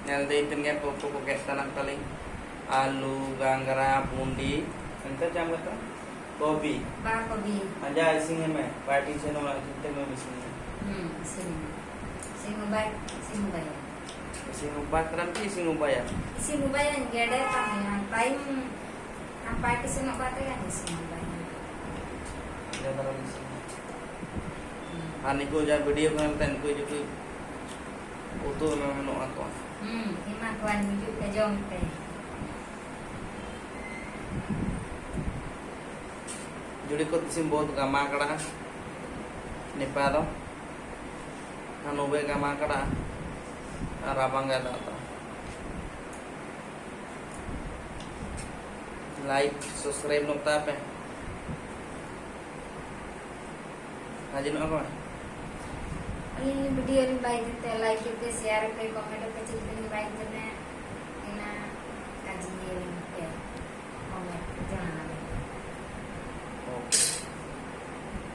Nyaldatin kayak pokok tanam tali alu, ganggra, bundi, entah jam kata kopi. Pak kopi. Aja isingnya me, party se no lagi kita me isingnya. Sing. Sing ubay. Ising ubah nanti ising ubah ya. Sing ubay yang gede kami yang time ang party sa nabate yan sing ubay. Ada dalam ising. Ani ko ja video kan ten ko jo utuh memang no aku. Hima kuan hidup ka jong te. Jadi ko tisim बहुत गमा कड़ा नेपालो अनुबे गमा कड़ा राबंग गया था लाइक सब्सक्राइब नोकता पे हाजिर no Ini video ni baik kita like kita share kita komen kita cerita